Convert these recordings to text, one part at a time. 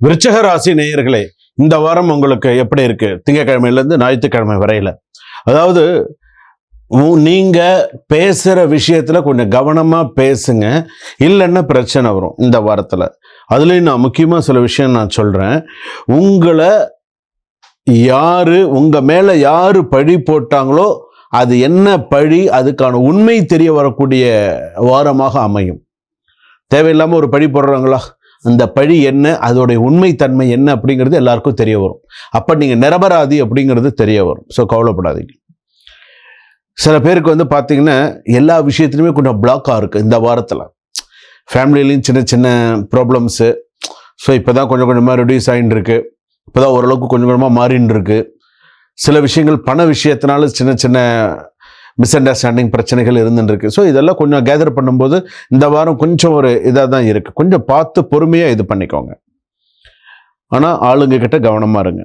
விருச்சிக ராசி நேயர்களே, இந்த வாரம் உங்களுக்கு எப்படி இருக்கு? திங்கட்கிழமையிலேருந்து ஞாயிற்றுக்கிழமை வரையில. அதாவது நீங்க பேசுற விஷயத்துல கொஞ்சம் கவனமா பேசுங்க. இல்லைன்னா பிரச்சனை வரும் இந்த வாரத்துல. அதுலயும் நான் முக்கியமா சில விஷயம் நான் சொல்றேன். உங்க மேல யாரு பழி போட்டாங்களோ அது என்ன பழி, அதுக்கான உண்மை தெரிய வரக்கூடிய வாரமாக அமையும். தேவையில்லாம ஒரு பழி போடுறாங்களா, அந்த பழி என்ன, அதோடைய உண்மைத்தன்மை என்ன அப்படிங்கிறது எல்லாருக்கும் தெரிய வரும். அப்ப நீங்க நிரபராதி அப்படிங்கிறது தெரிய வரும். ஸோ கவலைப்படாதீங்க. சில பேருக்கு வந்து பார்த்தீங்கன்னா எல்லா விஷயத்துலையுமே கொஞ்சம் பிளாக்காக இருக்குது இந்த வாரத்தில். ஃபேமிலிலையும் சின்ன சின்ன ப்ராப்ளம்ஸு. ஸோ இப்போ தான் கொஞ்சம் கொஞ்சமாக ரெடியூஸ் ஆகிட்டு இருக்கு. இப்போ தான் ஓரளவுக்கு கொஞ்சம் கொஞ்சமாக மாறின்னு இருக்கு. சில விஷயங்கள் பண விஷயத்தினால சின்ன சின்ன மிஸ் அண்டர்ஸ்டாண்டிங் பிரச்சனைகள் இருந்துருக்கு. ஸோ இதெல்லாம் கொஞ்சம் கேதர் பண்ணும்போது இந்த வாரம் கொஞ்சம் ஒரு இதாக தான் இருக்குது. கொஞ்சம் பார்த்து பொறுமையாக இது பண்ணிக்கோங்க. ஆனால் ஆளுங்க கிட்ட கவனமாக இருங்க.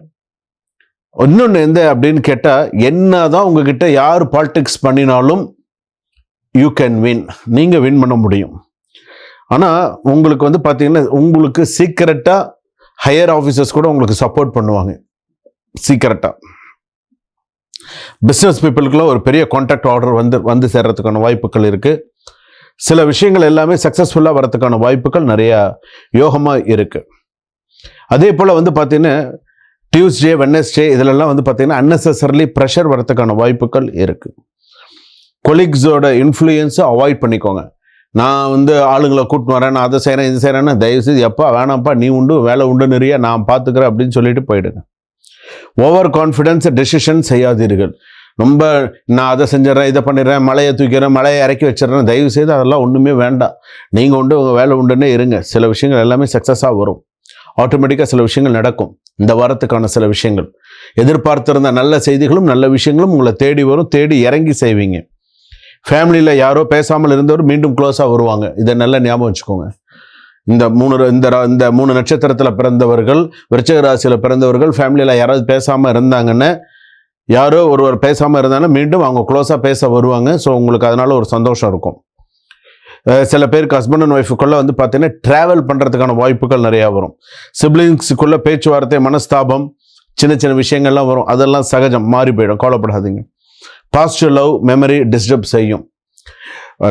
இன்னொன்று எந்த அப்படின்னு கேட்டால், என்னதான் உங்ககிட்ட யார் பாலிடிக்ஸ் பண்ணினாலும் யூ கேன் வின், நீங்கள் வின் பண்ண முடியும். ஆனால் உங்களுக்கு வந்து பார்த்தீங்கன்னா உங்களுக்கு சீக்கிரட்டாக ஹையர் ஆஃபீஸர்ஸ் கூட உங்களுக்கு சப்போர்ட் பண்ணுவாங்க. சீக்கிரட்டாக பிஸ்னஸ் பீப்புளுக்குலாம் ஒரு பெரிய கான்ட்ராக்ட் ஆர்டர் வந்து சேர்றதுக்கான வாய்ப்புகள் இருக்குது. சில விஷயங்கள் எல்லாமே சக்ஸஸ்ஃபுல்லாக வரதுக்கான வாய்ப்புகள் நிறையா யோகமாக இருக்குது. அதே போல் வந்து பார்த்தீங்கன்னா டியூஸ்டே, வெட்னஸ்டே இதிலெல்லாம் வந்து பார்த்தீங்கன்னா அன்னெசரிலி ப்ரெஷர் வரதுக்கான வாய்ப்புகள் இருக்குது. கொலீக்ஸோட இன்ஃப்ளூயன்ஸை அவாய்ட் பண்ணிக்கோங்க. நான் வந்து ஆளுங்களை கூட்டின்னு வரேன், நான் அதை செய்கிறேன் இது செய்கிறேன்னா தயவுசெய்து எப்பா வேணாம்ப்பா, நீ உண்டு வேலை உண்டு நிறைய நான் பார்த்துக்கிறேன் அப்படின்னு சொல்லிட்டு போயிடுங்க. ஓவர் கான்ஃபிடென்ஸ் டெசிஷன் செய்யாதீர்கள். ரொம்ப நான் அதை செஞ்சிடறேன், இதை பண்ணிடுறேன், மலையை தூக்கிறேன், மலையை இறக்கி வச்சிடறேன், தயவுசெய்து அதெல்லாம் ஒன்றுமே வேண்டாம். நீங்கள் உண்டு உங்கள் வேலை உண்டுன்னே இருங்க. சில விஷயங்கள் எல்லாமே சக்ஸஸாக வரும். ஆட்டோமேட்டிக்காக சில விஷயங்கள் நடக்கும். இந்த வாரத்துக்கான சில விஷயங்கள் எதிர்பார்த்திருந்த நல்ல செய்திகளும் நல்ல விஷயங்களும் உங்களை தேடி வரும். தேடி இறங்கி செய்வீங்க. ஃபேமிலியில் யாரோ பேசாமல் இருந்தவர் மீண்டும் க்ளோஸாக வருவாங்க. இதை நல்லா ஞாபகம் வச்சுக்கோங்க. இந்த மூணு நட்சத்திரத்தில் பிறந்தவர்கள், விருச்சிக ராசியில் பிறந்தவர்கள் ஃபேமிலியில் யாராவது பேசாமல் இருந்தாங்கன்னா, யாரோ ஒருவர் பேசாமல் இருந்தாங்கன்னா மீண்டும் அவங்க க்ளோஸாக பேச வருவாங்க. ஸோ உங்களுக்கு அதனால ஒரு சந்தோஷம் இருக்கும். சில பேருக்கு ஹஸ்பண்ட் அண்ட் ஒய்ஃபுக்குள்ளே வந்து பார்த்தீங்கன்னா ட்ராவல் பண்ணுறதுக்கான வாய்ப்புகள் நிறையா வரும். சிப்ளிங்ஸுக்குள்ளே பேச்சுவார்த்தை, மனஸ்தாபம், சின்ன சின்ன விஷயங்கள்லாம் வரும். அதெல்லாம் சகஜம், மாறி போயிடும், கவலைப்படாதீங்க. பாசிட்டிவ் லவ் மெமரி டிஸ்டர்ப் செய்யும்.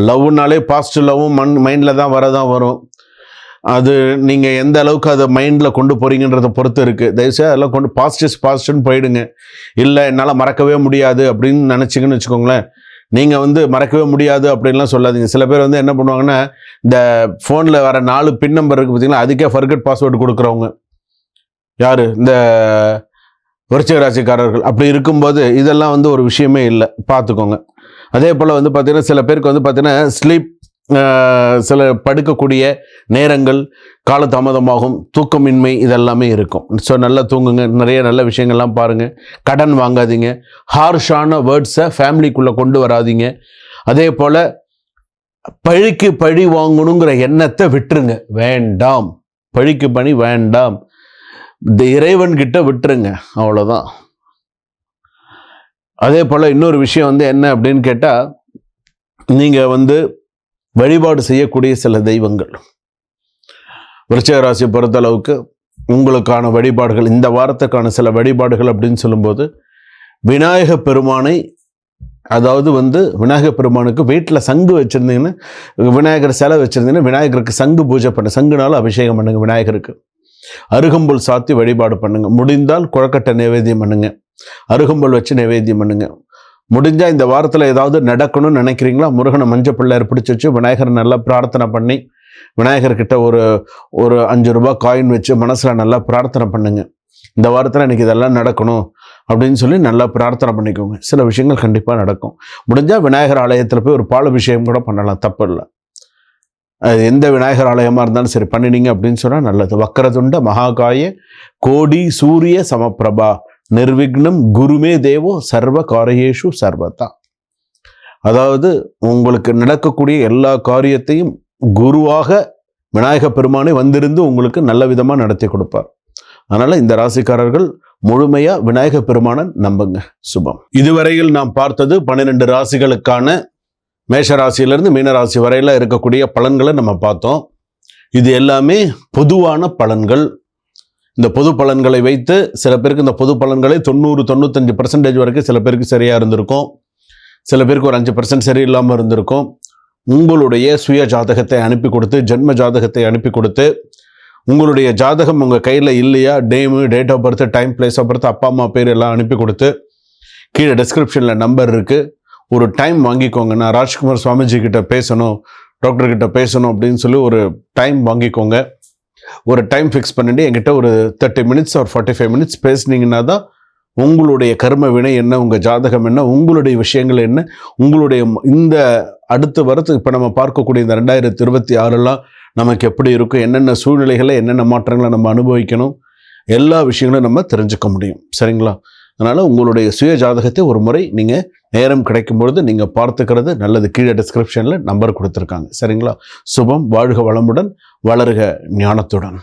லவ்னாலே பாசிட்டிவ் லவ்வும் மைண்டில் தான் வரும். அது நீங்கள் எந்த அளவுக்கு அதை மைண்டில் கொண்டு போகிறீங்கன்றதை பொறுத்து இருக்குது. தயவுசெய்து அதெல்லாம் கொண்டு பாசிட்டிவ்னு போயிடுங்க. இல்லை என்னால் மறக்கவே முடியாது அப்படின்னு நினச்சிங்கன்னு வச்சுக்கோங்களேன். நீங்கள் வந்து மறக்கவே முடியாது அப்படின்லாம் சொல்லாதீங்க. சில பேர் வந்து என்ன பண்ணுவாங்கன்னா, இந்த ஃபோனில் வர 4 பின் நம்பர் இருக்குது பார்த்தீங்களா, அதுக்கே ஃபர்கட் பாஸ்வேர்டு கொடுக்குறவங்க யார்? இந்த விருச்சிக ராசிக்காரர்கள். அப்படி இருக்கும்போது இதெல்லாம் வந்து ஒரு விஷயமே இல்லை, பார்த்துக்கோங்க. அதே போல் வந்து பார்த்திங்கன்னா சில பேருக்கு வந்து பார்த்திங்கன்னா ஸ்லீப், சில படுக்கக்கூடிய நேரங்கள் காலதாமதமாகும், தூக்கமின்மை இதெல்லாமே இருக்கும். ஸோ நல்லா தூங்குங்க, நிறைய நல்ல விஷயங்கள்லாம் பாருங்கள். கடன் வாங்காதீங்க. ஹார்ஷான வேர்ட்ஸை ஃபேமிலிக்குள்ளே கொண்டு வராதீங்க. அதே போல் பழிக்கு பழி வாங்கணுங்கிற எண்ணத்தை விட்டுருங்க, வேண்டாம். பழிக்கு பழி வேண்டாம், இந்த இறைவன்கிட்ட விட்டுருங்க, அவ்வளோதான். அதே போல் இன்னொரு விஷயம் வந்து என்ன அப்படின்னு கேட்டால், நீங்கள் வந்து வழிபாடு செய்யக்கூடிய சில தெய்வங்கள், விருச்சிக ராசியை பொறுத்தளவுக்கு உங்களுக்கான வழிபாடுகள், இந்த வாரத்துக்கான சில வழிபாடுகள் அப்படின்னு சொல்லும்போது, விநாயக பெருமானை, அதாவது வந்து விநாயக பெருமானுக்கு வீட்டில் சங்கு வச்சுருந்தீங்கன்னா, விநாயகர் சிலை வச்சுருந்தீங்கன்னா விநாயகருக்கு சங்கு பூஜை பண்ணு, சங்குனால அபிஷேகம் பண்ணுங்க. விநாயகருக்கு அருகம்புல் சாத்தி வழிபாடு பண்ணுங்க. முடிந்தால் குழக்கட்டை நைவேத்தியம் பண்ணுங்க, அருகம்புல் வச்சு நைவேத்தியம் பண்ணுங்க. முடிஞ்சால் இந்த வாரத்தில் ஏதாவது நடக்கணும்னு நினைக்கிறீங்களா, முருகனை மஞ்சள் பிள்ளையார் பிடிச்சி வச்சு விநாயகரை நல்லா பிரார்த்தனை பண்ணி, விநாயகர்கிட்ட ஒரு 5 ரூபாய் காயின் வச்சு மனசில் நல்லா பிரார்த்தனை பண்ணுங்க. இந்த வாரத்தில் எனக்கு இதெல்லாம் நடக்கணும் அப்படின்னு சொல்லி நல்லா பிரார்த்தனை பண்ணிக்கோங்க. சில விஷயங்கள் கண்டிப்பாக நடக்கும். முடிஞ்சால் விநாயகர் ஆலயத்தில் போய் ஒரு பால் அபிஷேகம் கூட பண்ணலாம், தப்பு இல்லை. அது எந்த விநாயகர் ஆலயமாக இருந்தாலும் சரி பண்ணினீங்க அப்படின்னு சொன்னால் நல்லது. வக்கரதுண்ட மகாகாய கோடி சூரிய சமப்பிரபா நிர்விக்னம் குருமே தேவோ சர்வ காரியேஷு சர்வதா. அதாவது உங்களுக்கு நடக்கக்கூடிய எல்லா காரியத்தையும் குருவாக விநாயக பெருமானை வந்திருந்து உங்களுக்கு நல்ல விதமாக நடத்தி கொடுப்பார். அதனால் இந்த ராசிக்காரர்கள் முழுமையாக விநாயக பெருமானை நம்புங்க. சுபம். இதுவரையில் நாம் பார்த்தது 12 ராசிகளுக்கான மேஷ ராசியிலிருந்து மீன ராசி வரையில் இருக்கக்கூடிய பலன்களை நம்ம பார்த்தோம். இது எல்லாமே பொதுவான பலன்கள். இந்த பொது பலன்களை வைத்து சில பேருக்கு இந்த பொது பலன்களை 90-95% வரைக்கும் சில பேருக்கு சரியாக இருந்திருக்கும், சில பேருக்கு ஒரு 5% சரியில்லாமல் இருந்திருக்கும். உங்களுடைய சுய ஜாதகத்தை அனுப்பி கொடுத்து, ஜென்ம ஜாதகத்தை அனுப்பி கொடுத்து, உங்களுடைய ஜாதகம் உங்கள் கையில் இல்லையா, name, date of birth, time, place of birth, அப்பா அம்மா பேர் எல்லாம் அனுப்பி கொடுத்து, கீழே டிஸ்கிரிப்ஷனில் நம்பர் இருக்குது, ஒரு டைம் வாங்கிக்கோங்க. நான் ராஜ்குமார் சுவாமிஜி கிட்ட பேசணும், டாக்டர் கிட்ட பேசணும் அப்படின்னு சொல்லி ஒரு டைம் வாங்கிக்கோங்க. ஒரு டைம் ஃபிக்ஸ் பண்ணிட்டு என்கிட்ட ஒரு 30 minutes or 45 minutes பேசுனீங்கன்னா தான் உங்களுடைய கர்ம வினை என்ன, உங்கள் ஜாதகம் என்ன, உங்களுடைய விஷயங்கள் என்ன, உங்களுடைய இந்த அடுத்து வரத்துக்கு இப்போ நம்ம பார்க்கக்கூடிய இந்த 2026 நமக்கு எப்படி இருக்கும், என்னென்ன சூழ்நிலைகளை, என்னென்ன மாற்றங்களை நம்ம அனுபவிக்கணும், எல்லா விஷயங்களும் நம்ம தெரிஞ்சுக்க முடியும். சரிங்களா? அதனால் உங்களுடைய சுய ஜாதகத்தை ஒரு முறை நீங்கள் நேரம் கிடைக்கும் பொழுது நீங்கள் பார்த்துக்கிறது நல்லது. கீழே டிஸ்கிரிப்ஷனில் நம்பர் கொடுத்துருக்காங்க. சரிங்களா? சுபம். வாழ்க வளமுடன், வளருக ஞானத்துடன்.